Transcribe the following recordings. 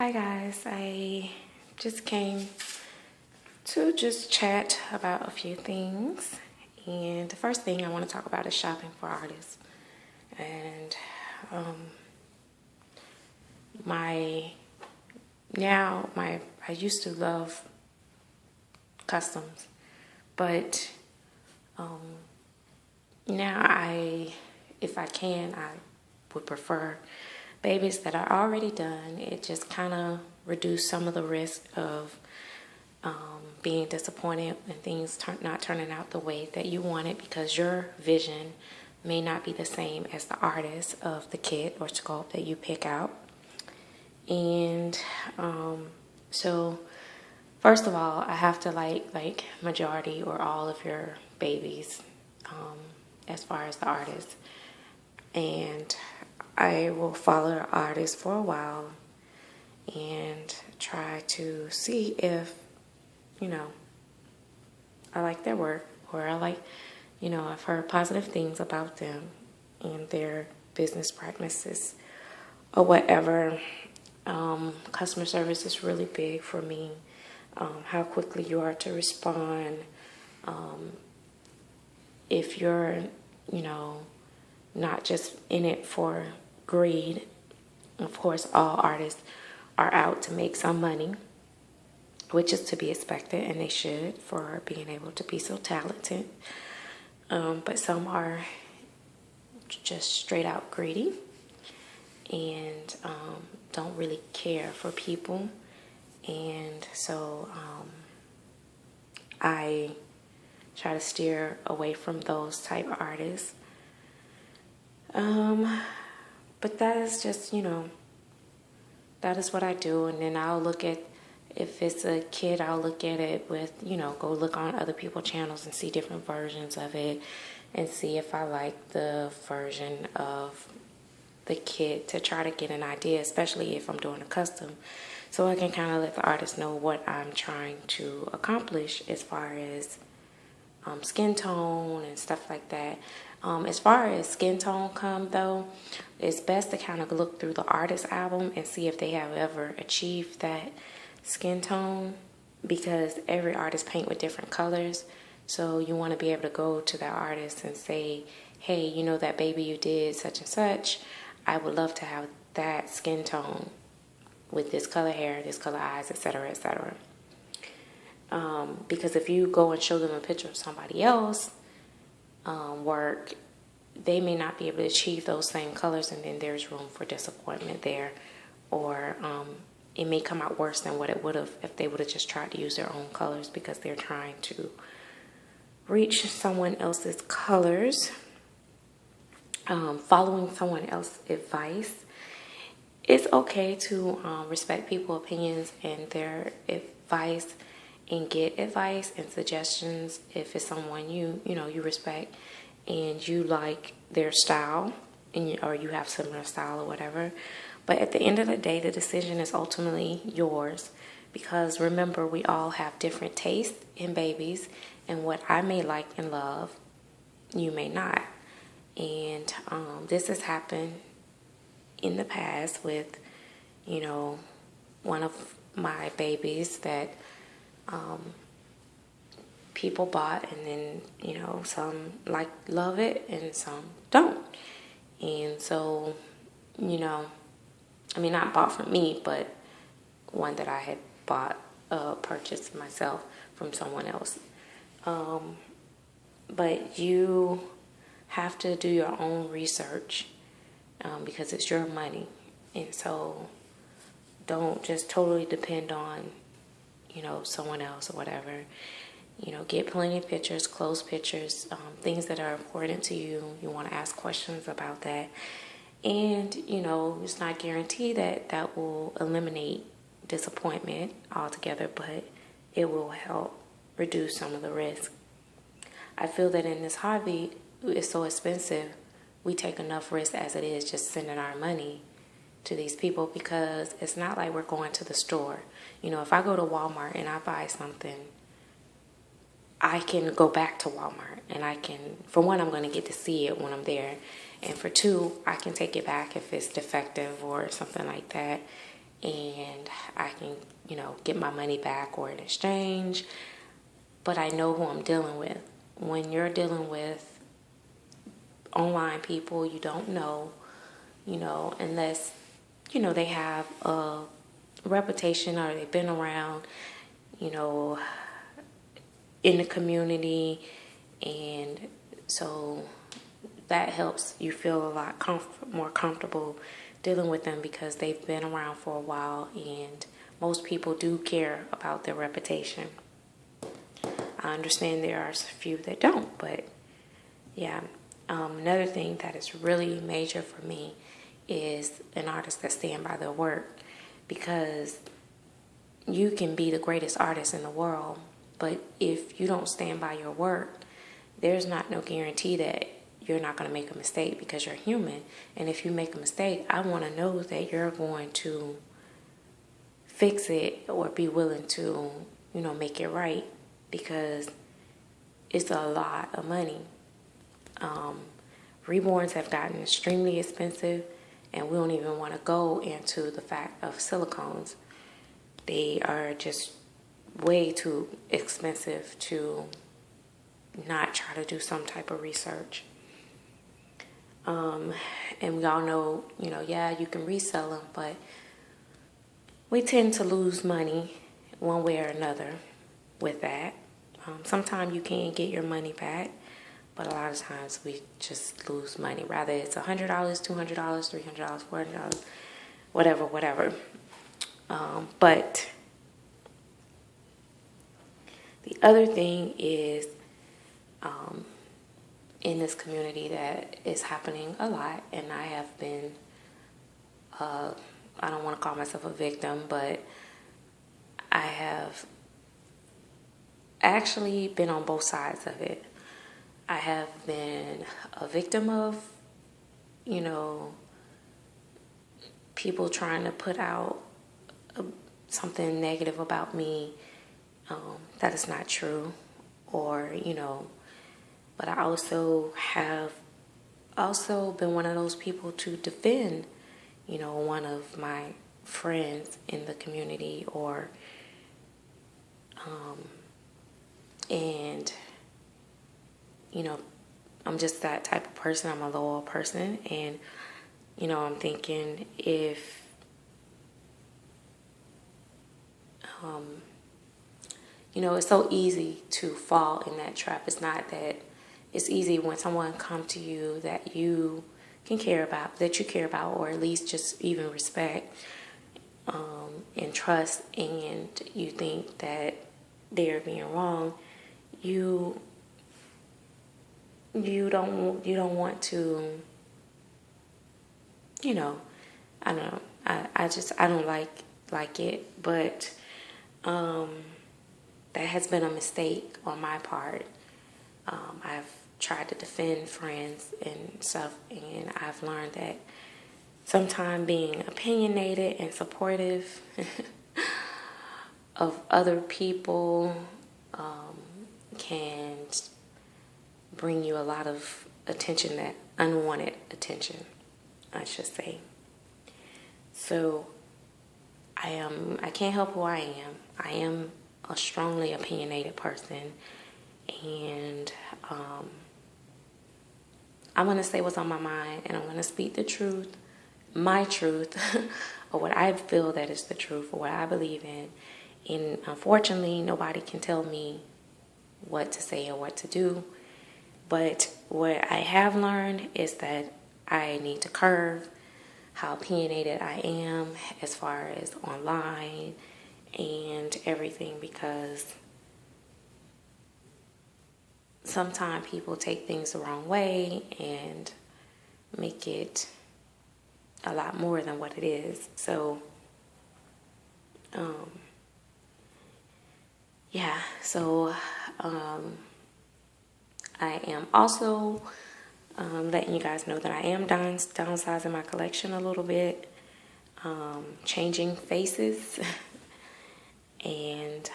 Hi guys, I just came to just chat about a few things, and the first thing I want to talk about is shopping for artists. And my I used to love customs, but now if I can, I would prefer babies that are already done. It just kind of reduce some of the risk of being disappointed and things not turning out the way that you want it, because your vision may not be the same as the artist of the kit or sculpt that you pick out. And so first of all, I have to like majority or all of your babies as far as the artist. And I will follow the artist for a while and try to see if, I like their work, or I like, I've heard positive things about them and their business practices or whatever. Customer service is really big for me. How quickly you are to respond. If you're, not just in it for greed. Of course, all artists are out to make some money, which is to be expected, and they should, for being able to be so talented. But some are just straight out greedy and don't really care for people. And so I try to steer away from those type of artists. But that is just, that is what I do. And then I'll look at, if it's a kid, I'll look at it with, go look on other people's channels and see different versions of it and see if I like the version of the kid, to try to get an idea, especially if I'm doing a custom, so I can kind of let the artist know what I'm trying to accomplish as far as skin tone and stuff like that. As far as skin tone come though, it's best to kind of look through the artist album and see if they have ever achieved that skin tone, because every artist paint with different colors. So you want to be able to go to that artist and say, hey, that baby you did such and such, I would love to have that skin tone with this color hair, this color eyes, etc., etc. Because if you go and show them a picture of somebody else work, they may not be able to achieve those same colors, and then there's room for disappointment there, or it may come out worse than what it would have if they would have just tried to use their own colors, because they're trying to reach someone else's colors. Following someone else's advice. It's okay to respect people's opinions and their advice, and get advice and suggestions if it's someone you respect and you like their style, and or you have similar style or whatever. But at the end of the day, the decision is ultimately yours, because remember, we all have different tastes in babies, and what I may like and love, you may not. And this has happened in the past with, one of my babies that people bought, and then, some love it and some don't. And so, not bought from me, but one that I had purchased myself from someone else. But you have to do your own research, because it's your money. And so don't just totally depend on, someone else or whatever. Get plenty of pictures, close pictures, things that are important to you. You want to ask questions about that. And, it's not guaranteed that will eliminate disappointment altogether, but it will help reduce some of the risk. I feel that in this hobby, it's so expensive, we take enough risk as it is just sending our money to these people, because it's not like we're going to the store. If I go to Walmart and I buy something, I can go back to Walmart and I can, for one, I'm going to get to see it when I'm there. And for two, I can take it back if it's defective or something like that. And I can, get my money back or in exchange. But I know who I'm dealing with. When you're dealing with online people you don't know, unless, they have a reputation or they've been around, in the community. And so that helps you feel a lot more comfortable dealing with them because they've been around for a while, and most people do care about their reputation. I understand there are a few that don't, but yeah. Another thing that is really major for me is an artist that stand by their work, because you can be the greatest artist in the world, but if you don't stand by your work, there's not no guarantee that you're not going to make a mistake, because you're human. And if you make a mistake, I want to know that you're going to fix it or be willing to, make it right, because it's a lot of money. Reborns have gotten extremely expensive, and we don't even want to go into the fact of silicones. They are just way too expensive to not try to do some type of research. And we all know, you can resell them, but we tend to lose money one way or another with that. Sometimes you can get your money back, but a lot of times we just lose money. Rather it's $100, $200, $300, $400, whatever. But the other thing is, in this community that is happening a lot, and I have been, I don't want to call myself a victim, but I have actually been on both sides of it. I have been a victim of, people trying to put out something negative about me that is not true, or, but I also have been one of those people to defend, one of my friends in the community, or, and, I'm just that type of person. I'm a loyal person, and, I'm thinking if, it's so easy to fall in that trap. It's not that it's easy when someone comes to you that you care about, or at least just even respect, and trust, and you think that they're being wrong. You don't want to, I don't know. I don't like it, but that has been a mistake on my part. I've tried to defend friends and stuff, and I've learned that sometimes being opinionated and supportive of other people can bring you a lot of attention, that unwanted attention, I should say. So I can't help who I am. I am a strongly opinionated person, and I'm going to say what's on my mind, and I'm going to speak the truth, my truth, or what I feel that is the truth, or what I believe in. And unfortunately, nobody can tell me what to say or what to do. But what I have learned is that I need to curb how opinionated I am as far as online and everything, because sometimes people take things the wrong way and make it a lot more than what it is. So, I am also letting you guys know that I am downsizing my collection a little bit, changing faces, and,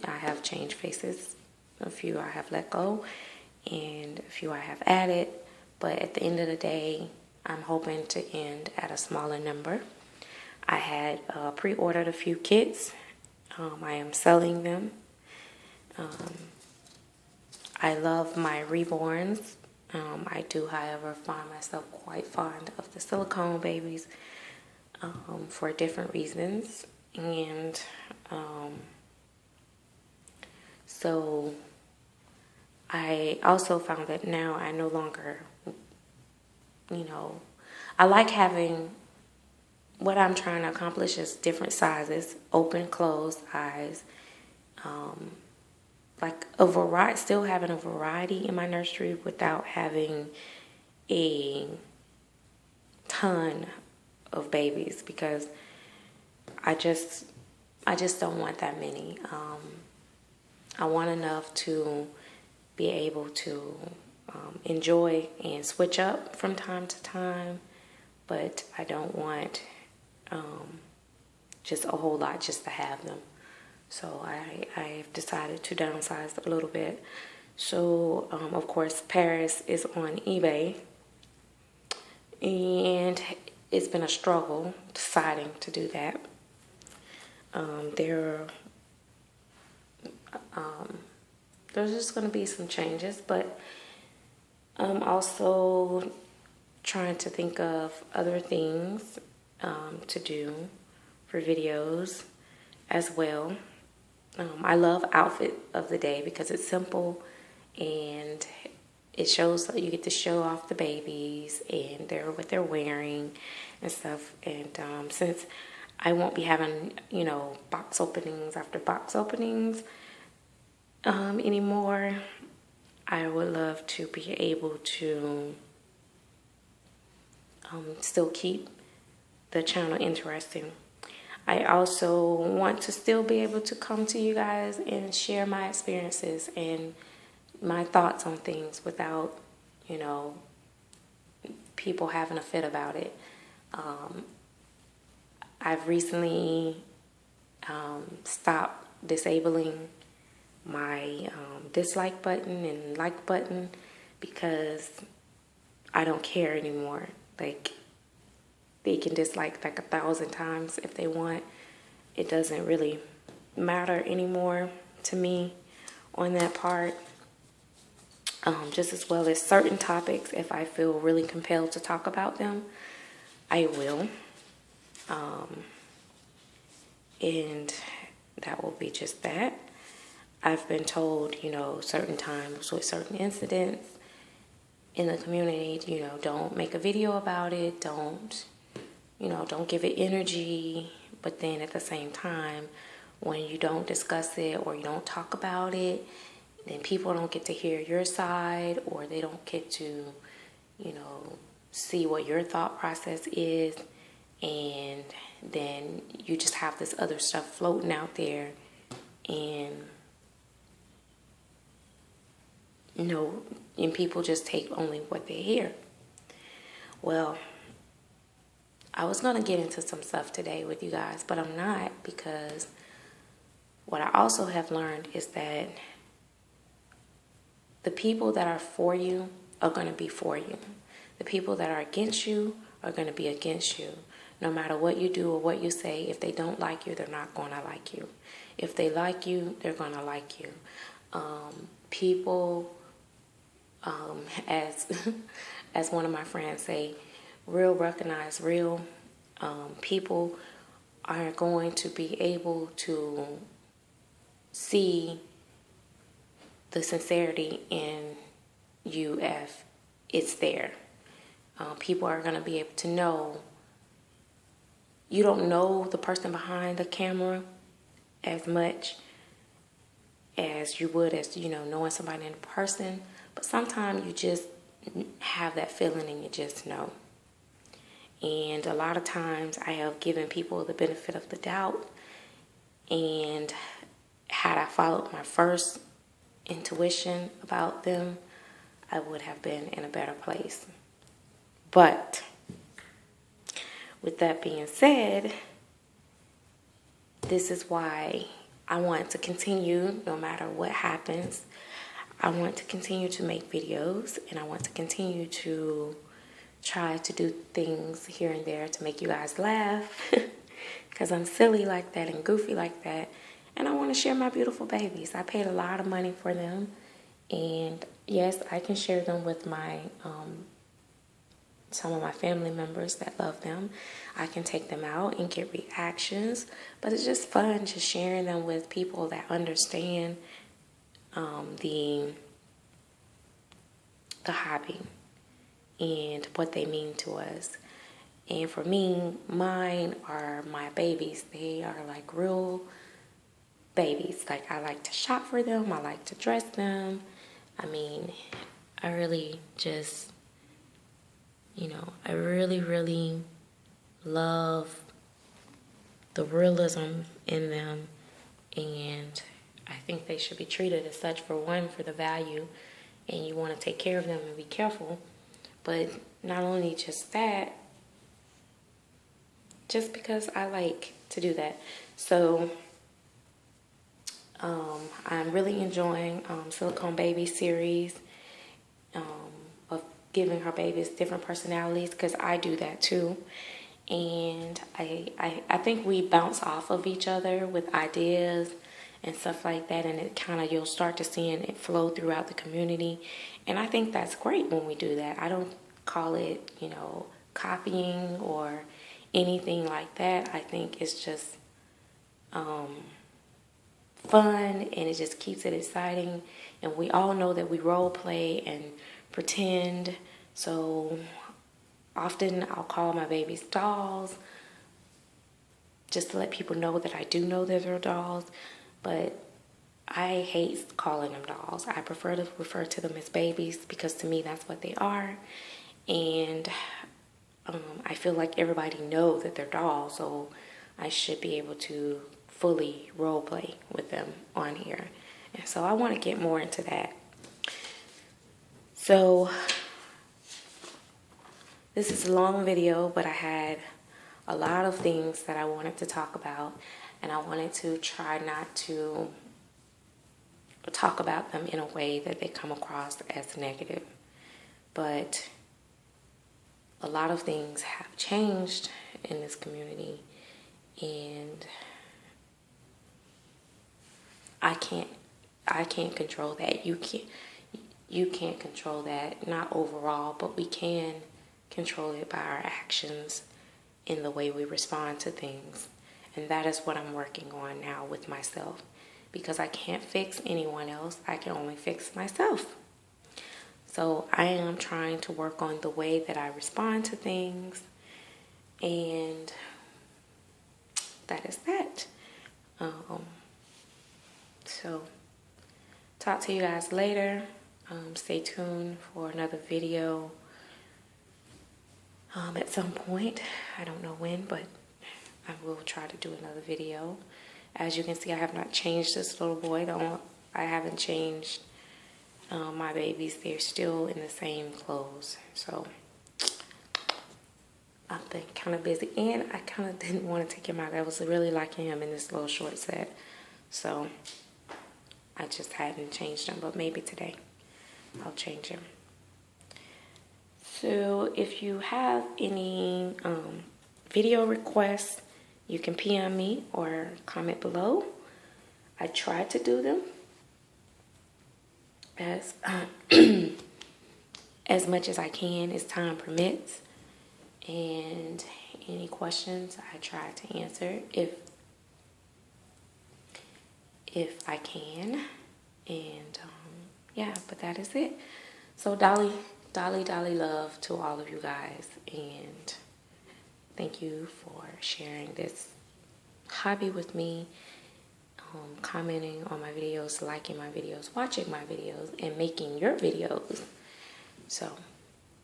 I have changed faces. A few I have let go, and a few I have added, but at the end of the day, I'm hoping to end at a smaller number. I had pre-ordered a few kits. I am selling them. I love my Reborns. I do, however, find myself quite fond of the silicone babies for different reasons. And so I also found that now I no longer, I like having, what I'm trying to accomplish is different sizes, open, closed eyes, like a variety, still having a variety in my nursery without having a ton of babies, because I just don't want that many. I want enough to be able to enjoy and switch up from time to time, but I don't want just a whole lot just to have them. So I've decided to downsize a little bit. So of course Paris is on eBay, and it's been a struggle deciding to do that. There's just going to be some changes, but I'm also trying to think of other things to do for videos as well. I love outfit of the day because it's simple and it shows that you get to show off the babies and what they're wearing and stuff. And since I won't be having, box openings after box openings anymore, I would love to be able to still keep the channel interesting. I also want to still be able to come to you guys and share my experiences and my thoughts on things without, people having a fit about it. I've recently stopped disabling my dislike button and like button because I don't care anymore. Like, they can dislike like 1,000 times if they want. It doesn't really matter anymore to me on that part. Just as well as certain topics, if I feel really compelled to talk about them, I will. And that will be just that. I've been told, certain times with certain incidents in the community, don't make a video about it, don't give it energy. But then at the same time, when you don't discuss it or you don't talk about it, then people don't get to hear your side, or they don't get to, see what your thought process is. And then you just have this other stuff floating out there, and and people just take only what they hear. Well, I was going to get into some stuff today with you guys, but I'm not, because what I also have learned is that the people that are for you are going to be for you. The people that are against you are going to be against you. No matter what you do or what you say, if they don't like you, they're not going to like you. If they like you, they're going to like you. People, as as one of my friends say, real recognize real. People are going to be able to see the sincerity in you if it's there. People are going to be able to know. You don't know the person behind the camera as much as you would as, knowing somebody in person. But sometimes you just have that feeling and you just know. And a lot of times I have given people the benefit of the doubt. And had I followed my first intuition about them, I would have been in a better place. But with that being said, this is why I want to continue no matter what happens. I want to continue to make videos, and I want to continue to try to do things here and there to make you guys laugh because I'm silly like that and goofy like that. And I want to share my beautiful babies. I paid a lot of money for them. And yes, I can share them with my some of my family members that love them. I can take them out and get reactions. But it's just fun just sharing them with people that understand the hobby and what they mean to us. And for me, mine are my babies. They are like real babies. Like, I like to shop for them. I like to dress them. I mean, I really just, I really, really love the realism in them. And I think they should be treated as such, for one, for the value. And you want to take care of them and be careful. But not only just that, just because I like to do that. So I'm really enjoying Silicone Baby series of giving her babies different personalities, because I do that too. And I think we bounce off of each other with ideas and stuff like that, and it kind of, you'll start to seeing it flow throughout the community. And I think that's great when we do that. I don't call it, copying or anything like that. I think it's just fun, and it just keeps it exciting. And we all know that we role play and pretend. So often I'll call my babies dolls, just to let people know that I do know that they're dolls. But I hate calling them dolls. I prefer to refer to them as babies, because to me that's what they are. And I feel like everybody knows that they're dolls, so I should be able to fully role play with them on here. And so I want to get more into that. So this is a long video, but I had a lot of things that I wanted to talk about, and I wanted to try not to talk about them in a way that they come across as negative. But a lot of things have changed in this community, and I can't control that. You can't control that, not overall, but we can control it by our actions in the way we respond to things. And that is what I'm working on now with myself, because I can't fix anyone else. I can only fix myself. So I am trying to work on the way that I respond to things, and that is that. So talk to you guys later. Stay tuned for another video at some point. I don't know when, but I will try to do another video. As you can see, I have not changed this little boy. I haven't changed my babies. They're still in the same clothes. So I've been kind of busy, and I kind of didn't want to take him out. I was really liking him in this little short set. So I just hadn't changed him, but maybe today I'll change him. So if you have any video requests, you can PM me or comment below. I try to do them as much as I can, as time permits. And any questions, I try to answer if I can. And yeah, but that is it. So dolly love to all of you guys, and thank you for sharing this hobby with me, commenting on my videos, liking my videos, watching my videos, and making your videos. So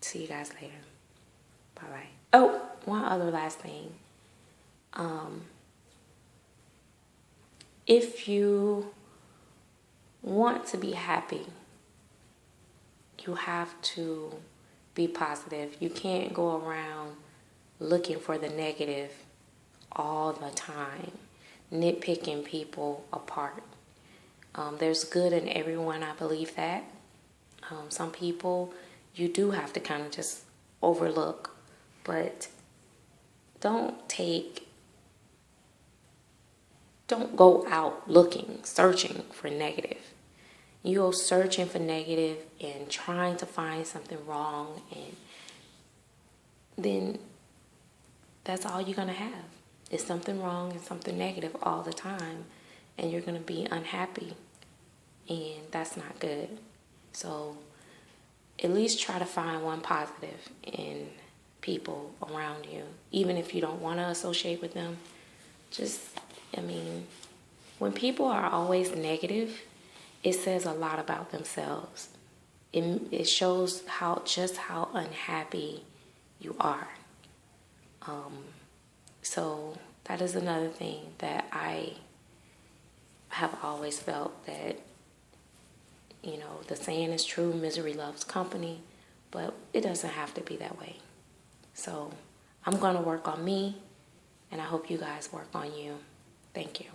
see you guys later. Bye-bye. Oh, one other last thing. If you want to be happy, you have to be positive. You can't go around looking for the negative all the time, nitpicking people apart. There's good in everyone, I believe that. Some people you do have to kind of just overlook, but don't take don't go out looking, searching for negative. You go searching for negative and trying to find something wrong, and then that's all you're going to have. It's something wrong and something negative all the time, and you're going to be unhappy, and that's not good. So at least try to find one positive in people around you, even if you don't want to associate with them. When people are always negative, it says a lot about themselves. It shows how unhappy you are. So that is another thing that I have always felt, that, the saying is true, misery loves company, but it doesn't have to be that way. So I'm going to work on me, and I hope you guys work on you. Thank you.